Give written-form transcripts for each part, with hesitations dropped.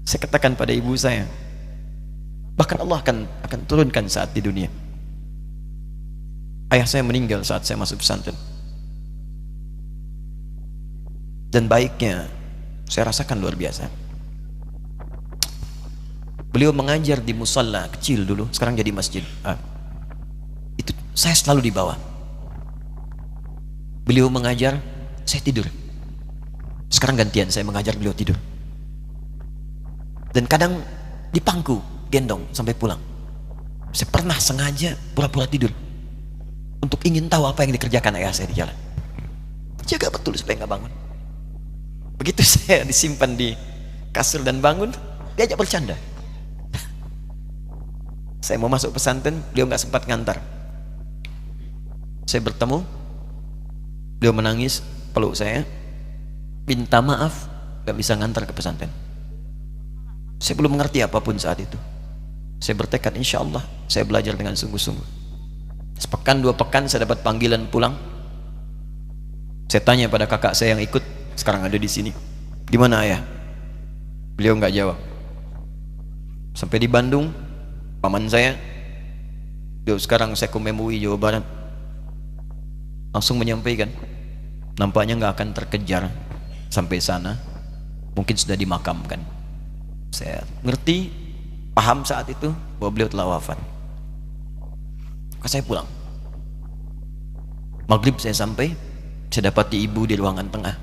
Saya katakan pada ibu saya, bahkan Allah akan turunkan saat di dunia. Ayah saya meninggal saat saya masuk pesantren, dan baiknya saya rasakan luar biasa. Beliau mengajar di musalla kecil dulu, sekarang jadi masjid. Itu saya selalu di bawah. Beliau mengajar, saya tidur. Sekarang gantian, saya mengajar, beliau tidur. Dan kadang dipangku, gendong sampai pulang. Saya pernah sengaja pura-pura tidur untuk ingin tahu apa yang dikerjakan ayah saya di jalan. Jaga betul supaya nggak bangun. Begitu saya disimpan di kasur dan bangun, diajak bercanda. Saya mau masuk pesantren, beliau nggak sempat ngantar. Saya bertemu, beliau menangis, peluk saya, minta maaf, nggak bisa ngantar ke pesantren. Saya belum mengerti apapun saat itu. Saya bertekad, insya Allah saya belajar dengan sungguh-sungguh. Sepekan 2 pekan saya dapat panggilan pulang. Saya tanya pada kakak saya yang ikut, sekarang ada di sini, gimana ayah? Beliau nggak jawab. Sampai di Bandung, paman saya, beliau sekarang Sekum MUI Jawa Barat, langsung menyampaikan, nampaknya nggak akan terkejar sampai sana, mungkin sudah dimakamkan. Saya ngerti, paham saat itu bahwa beliau telah wafat. Maka saya pulang. Maghrib saya sampai, saya dapati ibu di ruangan tengah.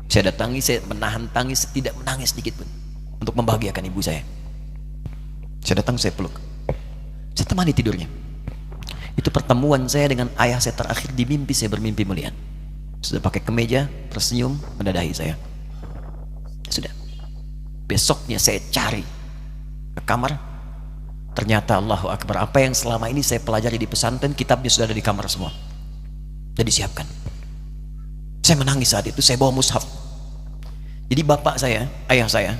Saya datangi, saya menahan tangis, tidak menangis sedikit pun untuk membahagiakan ibu saya. Saya datang, saya peluk, saya temani tidurnya. Itu pertemuan saya dengan ayah saya terakhir di mimpi. Saya bermimpi melihat sudah pakai kemeja, tersenyum, mendadahi saya. Sudah. Besoknya saya cari ke kamar, ternyata Allahu Akbar, apa yang selama ini saya pelajari di pesantren, kitabnya sudah ada di kamar semua, sudah disiapkan. Saya menangis saat itu. Saya bawa mushaf. Jadi bapak saya, ayah saya,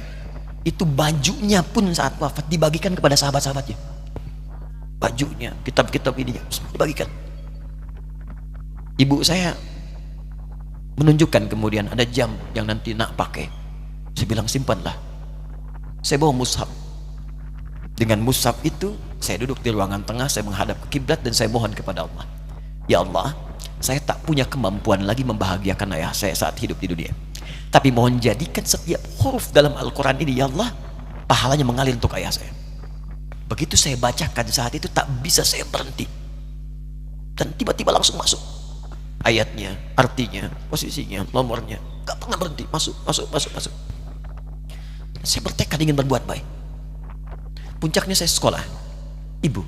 itu bajunya pun saat wafat dibagikan kepada sahabat-sahabatnya. Bajunya, kitab-kitab ini semua dibagikan. Ibu saya menunjukkan kemudian ada jam yang nanti nak pakai. Saya bilang simpanlah. Saya bawa mushaf. Dengan mushaf itu saya duduk di ruangan tengah, saya menghadap ke kiblat dan saya mohon kepada Allah, ya Allah, saya tak punya kemampuan lagi membahagiakan ayah saya saat hidup di dunia, tapi mohon jadikan setiap huruf dalam Al-Quran ini, ya Allah, pahalanya mengalir untuk ayah saya. Begitu saya bacakan saat itu, tak bisa saya berhenti, dan tiba-tiba langsung masuk ayatnya, artinya, posisinya, nomornya, gak pernah berhenti, masuk. Saya bertekad ingin berbuat baik. Puncaknya saya sekolah, ibu,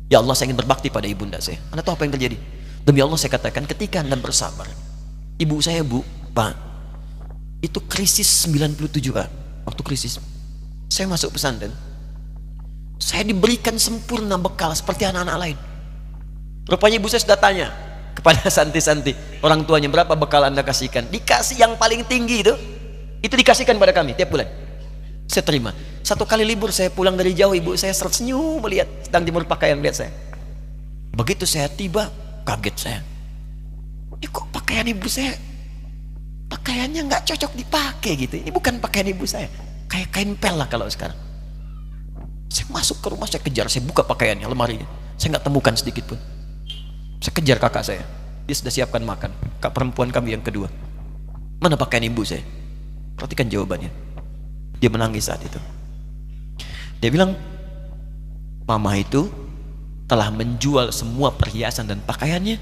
ya Allah, saya ingin berbakti pada ibunda saya. Anda tahu apa yang terjadi? Demi Allah saya katakan, ketika Anda bersabar, ibu saya, bu, pak, itu krisis 97 Pak. Waktu krisis saya masuk pesantren, saya diberikan sempurna bekal seperti anak-anak lain. Rupanya ibu saya sudah tanya kepada santi-santi, orang tuanya, berapa bekal Anda kasihkan? Dikasih yang paling tinggi itu dikasihkan pada kami tiap bulan. Saya terima. Satu kali libur saya pulang dari jauh, ibu saya tersenyum melihat sedang jemur pakaian, lihat saya. Begitu saya tiba, kaget saya. Kok pakaian ibu saya, pakaiannya nggak cocok dipakai gitu. Ini bukan pakaian ibu saya, kayak kain pel lah kalau sekarang. Saya masuk ke rumah, saya kejar, saya buka pakaiannya, lemarinya, saya nggak temukan sedikit pun. Saya kejar kakak saya, dia sudah siapkan makan. Kak perempuan kami yang kedua, mana pakaian ibu saya? Perhatikan jawabannya. Dia menangis saat itu. Dia bilang, mama itu telah menjual semua perhiasan dan pakaiannya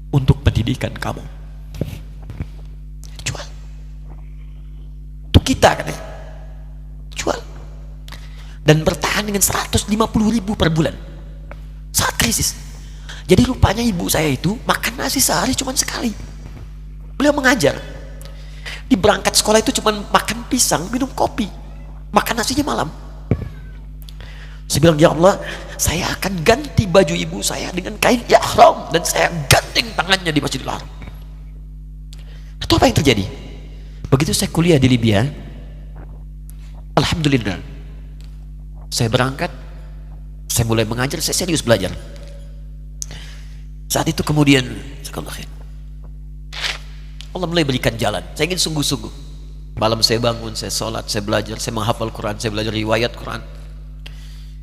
untuk pendidikan kamu. Jual. Untuk kita katanya. Jual. Dan bertahan dengan 150.000 per bulan saat krisis. Jadi rupanya ibu saya itu makan nasi sehari cuma sekali. Beliau mengajar. Di berangkat sekolah itu cuma makan pisang, minum kopi, makan nasinya malam. Saya bilang, ya Allah, saya akan ganti baju ibu saya dengan kain ihram dan saya gandeng tangannya di Masjidil Haram. Itu apa yang terjadi? Begitu saya kuliah di Libya, alhamdulillah, saya berangkat, saya mulai mengajar, saya serius belajar. Saat itu kemudian Allah mulai berikan jalan. Saya ingin sungguh-sungguh. Malam saya bangun, saya sholat, saya belajar, saya menghafal Quran, saya belajar riwayat Quran.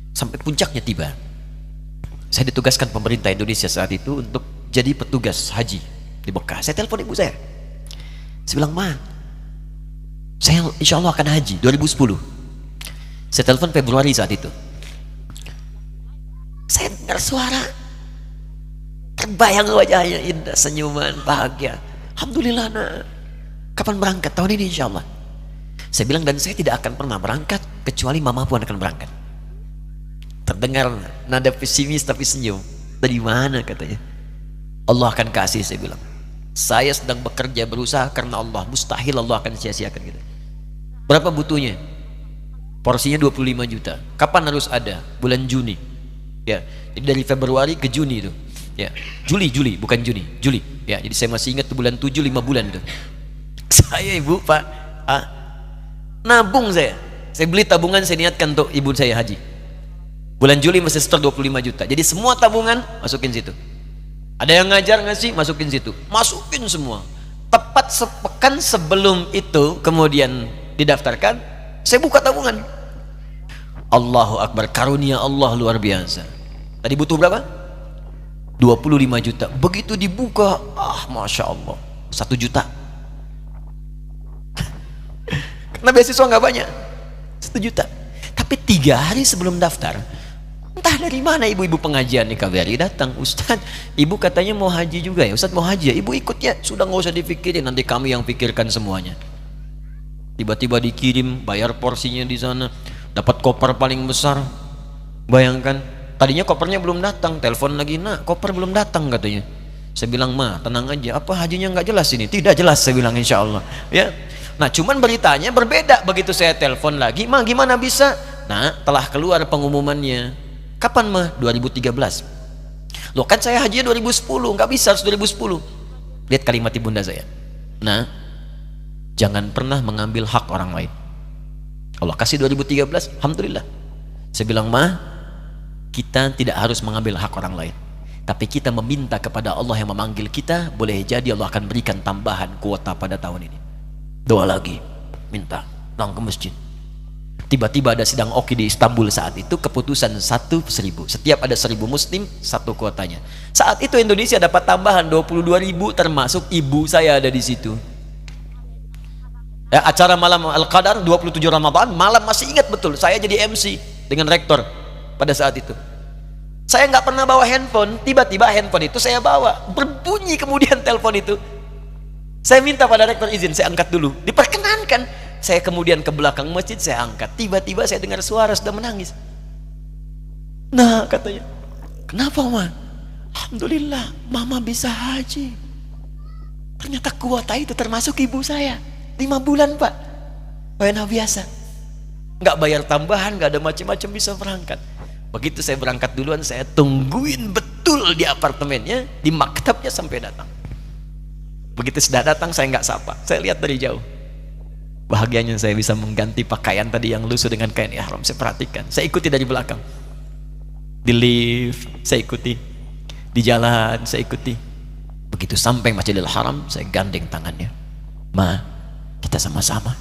Sampai puncaknya tiba. Saya ditugaskan pemerintah Indonesia saat itu untuk jadi petugas haji di Mekah. Saya telepon ibu saya. Saya bilang, Ma, saya insya Allah akan haji 2010. Saya telepon Februari saat itu. Saya dengar suara, terbayang wajahnya indah, senyuman, bahagia. Alhamdulillah, nak. Kapan berangkat? Tahun ini insya Allah. Saya bilang, dan saya tidak akan pernah berangkat kecuali mama pun akan berangkat. Terdengar nada pesimis tapi senyum. Dari mana katanya? Allah akan kasih, saya bilang. Saya sedang bekerja berusaha karena Allah. Mustahil Allah akan sia-siakan kita. Berapa butuhnya? Porsinya 25 juta. Kapan harus ada? Bulan Juni. Ya, jadi dari Februari ke Juni itu. Ya, Juli bukan Juni, Juli. Ya, jadi saya masih ingat tuh bulan 7, 5 bulan itu. Saya ibu, Pak, nabung saya beli tabungan, saya niatkan untuk ibu saya haji. Bulan Juli masih setor 25 juta. Jadi semua tabungan masukin situ. Ada yang ngajar ngasih, masukin situ. Masukin semua. Tepat sepekan sebelum itu kemudian didaftarkan, saya buka tabungan. Allahu Akbar, karunia Allah luar biasa. Tadi butuh berapa? 25 juta. Begitu dibuka, Masya Allah, 1 juta. Karena beasiswa nggak banyak, 1 juta. Tapi 3 hari sebelum daftar, entah dari mana ibu-ibu pengajian di KBRI datang, Ustadz, ibu katanya mau haji juga ya, Ustadz mau haji ya, ibu ikut ya. Sudah nggak usah dipikirin, nanti kami yang pikirkan semuanya. Tiba-tiba dikirim, bayar porsinya di sana, dapat koper paling besar. Bayangkan, tadinya kopernya belum datang, telepon lagi, nak koper belum datang katanya. Saya bilang, Ma, tenang aja, apa hajinya nggak jelas ini? Tidak jelas, saya bilang, insya Allah ya. Nah, cuman beritanya berbeda. Begitu saya telepon lagi, Ma, gimana bisa? Nah, telah keluar pengumumannya. Kapan, Ma? 2013. Loh, kan saya hajinya 2010, nggak bisa, harus 2010. Lihat kalimat ibunda saya. Nah, jangan pernah mengambil hak orang lain. Allah kasih 2013, alhamdulillah. Saya bilang, Ma, kita tidak harus mengambil hak orang lain, tapi kita meminta kepada Allah yang memanggil kita. Boleh jadi Allah akan berikan tambahan kuota pada tahun ini. Doa lagi, minta, datang ke masjid. Tiba-tiba ada sidang Oki di Istanbul saat itu, keputusan 1.000. Setiap ada 1.000 muslim, 1 kuotanya. Saat itu Indonesia dapat tambahan 22.000, termasuk ibu saya ada di situ. Ya, acara malam Al-Qadar 27 Ramadan, malam masih ingat betul, saya jadi MC dengan rektor pada saat itu. Saya nggak pernah bawa handphone, tiba-tiba handphone itu saya bawa, berbunyi kemudian telepon itu. Saya minta pada rektor izin, saya angkat dulu, diperkenankan. Saya kemudian ke belakang masjid, saya angkat. Tiba-tiba saya dengar suara sudah menangis. Nah, katanya, kenapa, Ma? Alhamdulillah, Mama bisa haji. Ternyata kuota itu termasuk ibu saya. 5 bulan, Pak. Enak biasa. Nggak bayar tambahan, nggak ada macam-macam, bisa berangkat. Begitu saya berangkat duluan, saya tungguin betul di apartemennya, di maktabnya sampai datang. Begitu sudah datang, saya nggak sapa, saya lihat dari jauh. Bahagianya saya bisa mengganti pakaian tadi yang lusuh dengan kain ihram. Saya perhatikan, saya ikuti dari belakang. Di lift, saya ikuti. Di jalan, saya ikuti. Begitu sampai Masjidil Haram, saya gandeng tangannya. Ma, kita sama-sama.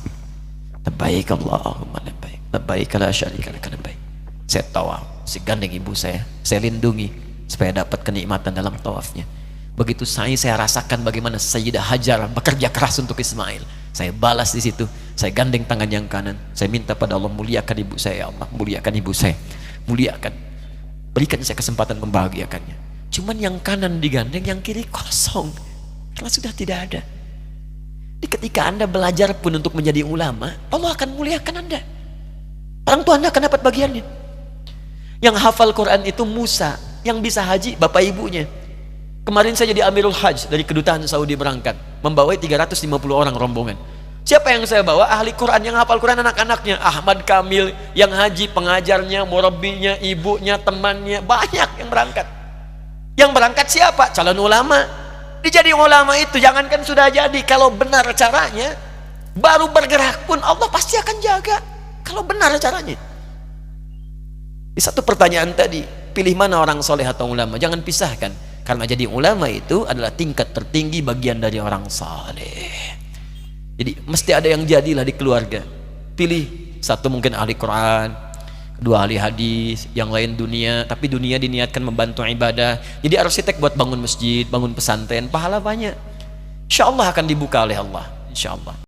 Labbaik Allahumma labbaik. Labbaik la syarika laka labbaik. Saya tawaf, saya gandeng ibu saya lindungi supaya dapat kenikmatan dalam tawafnya. Begitu saya rasakan bagaimana Sayyidah Hajar bekerja keras untuk Ismail. Saya balas di situ. Saya gandeng tangan yang kanan. Saya minta pada Allah, muliakan ibu saya, ya Allah, muliakan ibu saya, muliakan, berikan saya kesempatan membahagiakannya. Cuman yang kanan digandeng, yang kiri kosong, karena sudah tidak ada. Jadi ketika Anda belajar pun untuk menjadi ulama, Allah akan muliakan Anda. Orang tua Anda akan dapat bagiannya. Yang hafal Quran itu Musa, yang bisa haji bapak ibunya. Kemarin saya jadi Amirul Hajj dari kedutaan Saudi berangkat, membawai 350 orang rombongan. Siapa yang saya bawa? Ahli Quran, yang hafal Quran anak-anaknya. Ahmad Kamil, yang haji, pengajarnya, murabbinya, ibunya, temannya, banyak yang berangkat. Yang berangkat siapa? Calon ulama. Dijadi ulama itu, jangankan sudah jadi, kalau benar caranya, baru bergerak pun Allah pasti akan jaga. Kalau benar caranya. Di satu pertanyaan tadi, pilih mana orang soleh atau ulama? Jangan pisahkan. Karena jadi ulama itu adalah tingkat tertinggi bagian dari orang saleh. Jadi mesti ada yang jadilah di keluarga. Pilih satu mungkin ahli Quran, kedua ahli hadis, yang lain dunia, tapi dunia diniatkan membantu ibadah. Jadi arsitek buat bangun masjid, bangun pesantren, pahala banyak. Insya Allah akan dibuka oleh Allah, insya Allah.